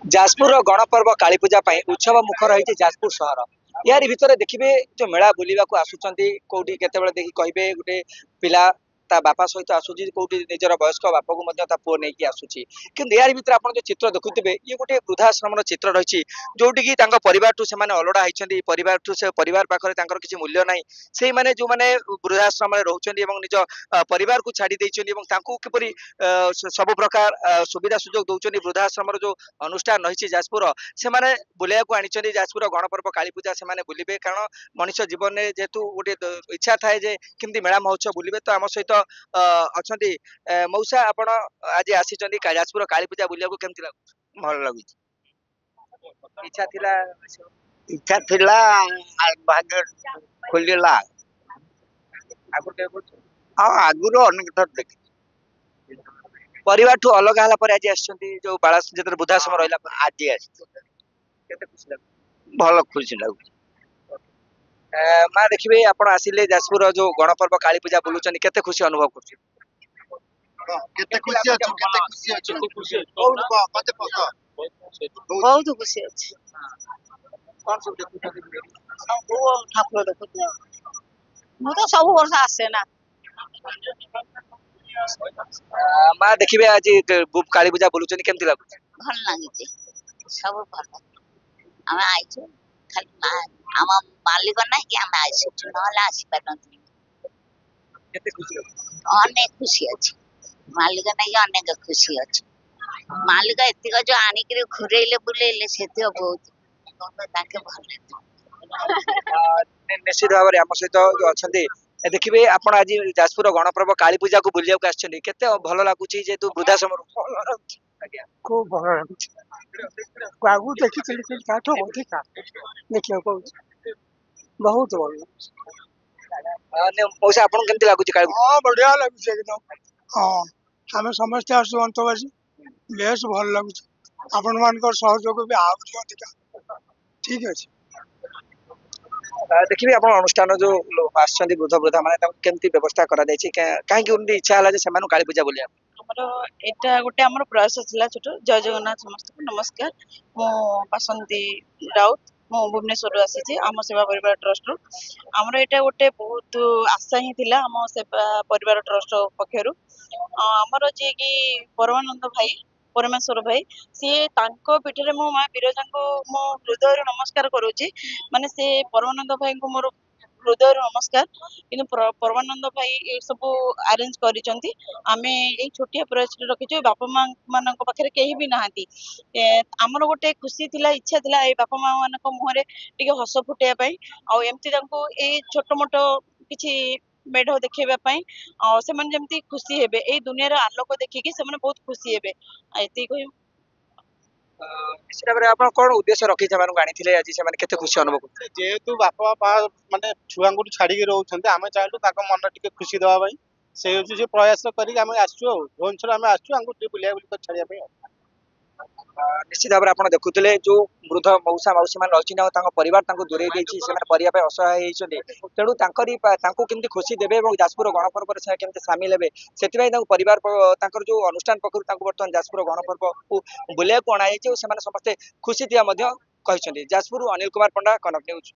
जाजपुर गणपर्व कालीपूजा उत्सव मुखर रही जाजपुर सहर यार भितर देखिए जो मेला बुलवा आसुच्च कौटी के देखिए कहे गोटे पिला ता बापा सहित आसूची कौटी निजर वयस्क बापा को पुओ नहीं आसूची कि यार भितर आप जो चित्र देखुए ये गोटे वृद्धाश्रम चित्र रही जोटि परिवार से अलड़ा होती परिवार से परिवार पाखे किसी मूल्य ना से मैंने जो मैंने वृद्धाश्रम रोच निज परिवार को छाड़ी किपर सब प्रकार सुविधा सुजोग दौरान वृद्धाश्रम जो अनुष्ठान रही जाजपुर से बुलाइक आनी जाजपुर गणपर्व कालीपूजा से बुलवे कारण मनुष्य जीवन में जेहेतु गोटे इच्छा थाए जे केमती मेला महोत्सव बुलवे तो आम सहित अच्छा मौसा आप आज आसी जाजपुर कालीपूजा बुलाइक केमती भल लगुच इच्छा थिला इच्छा थिला भाग्य खोलला आगुर अनेक थर देखी परिवार ठू अलग हाला पर आज आसी जो बाला जो वृद्धाश्रम रहा आज आस खुशी लगे भल खुशी लगुच माँ देखिए आप आसिले जाजपुर जो गणपर्व कालीपूजा बुलून केते खुशी अनुभव कर केते खुशी अछि केते खुशी अछि केते खुशी अछि कोन मते पता बहुत खुशी अच्छी कौन सब देखुछथि सब ठाकुर देखुछ मु तो सब वर्ष आसे ना माँ देखिए आज कालीपूजा बुलून केमती लगुच भल लागिছে सब भल हम आइछु खाली आम मालिक नहीं कि हम आइछु नहला आसी पारन केते खुशी लगुच अनेक खुशी अच्छी मालिक नहीं अनेक खुशी अच्छी मालिक एतिक जो आनिक घुरेले बुलेले से बहुत ताके भल निश्चित भाव में आम सहित जो अच्छा देखिए आप आज जाजपुर गणपर्व कालीपूजा को बुलाक आते भल लगुच जेहेतु वृद्धाश्रम खूब भल लगुच आगु देखी अधिका देखिए बहुत भल मौसा आपन केमती लगुच हाँ बढ़िया लगुच एकदम हाँ आम समस्ते आसु अंतवासी बेस भल लगुच आपण मान सहयोग भी आउछ अधिका ठीक अच्छे देखिए आप अनुष्ठान जो आसछन्ति वृद्ध वृद्धा माने केमती व्यवस्था करा जायछि काहे उनकी इच्छा हला जे सेमानु कालीपूजा बुलिया हमर एटा गोटे हमर प्रयास थिला छोट जय जगन्नाथ समस्त को नमस्कार मो बासंती राउत मो भुवनेश्वर आसी आम सेवा परिवार ट्रस्ट रो हमर एटा गोटे बहुत आशा ही थिला आम सेवा परिवार ट्रस्ट पक्षरु हमर जे कि परमानंद भाई परमेश्वर भाई सी तांको पीठरे मो मां बिरजा को मो हृदय नमस्कार करूची माने से परमानंद भाई को मोर हृदय नमस्कार किंतु परमानंद भाई ये सब अरेंज करिसंती आमे ए छोटिया प्रयास रखिछु बापा मां मानक पाखरे केही भी नाहंती हमर गोटे खुशी थिला इच्छा थिला ए बापा मां मानक मुहरे टिके हस फुटेया पई आ एम्ति तांको ए छोट मोटो किछि मेढ देखेबा पई से मन जेमति खुशी हेबे ए दुनिया रो आलोक देखिकि से मन बहुत खुशी हेबे एति कोइ निश्चित भाव आप कौन उद्देश्य रखी आनी आज से केते खुशी अनुभव कर जेहेतु बापा बापा माने छुआंगु छाड़ी के रहउछन्ते आमे चाहलु ताको मन टिके खुशी देबा पई से होची जे प्रयास करी आमे आछू भुवनेश्वर आमे आछू आंगु टिके बुलिया बुली कर छाड़िया पई निश्चित भाव आप देखुले जो वृद्ध मौसा मौसी मान रही परिवार दूरे देरी असहाय तेणु केमती खुशी देवे और जाजपुर गणपर्व केमती सामिल हे से परिवार जो अनुष्ठान पक्ष बर्तमान जाजपुर गणपर्व को बुलाइक अणाई समस्ते खुशी दिया जाजपुर अनिल कुमार पंडा कनक न्यूज।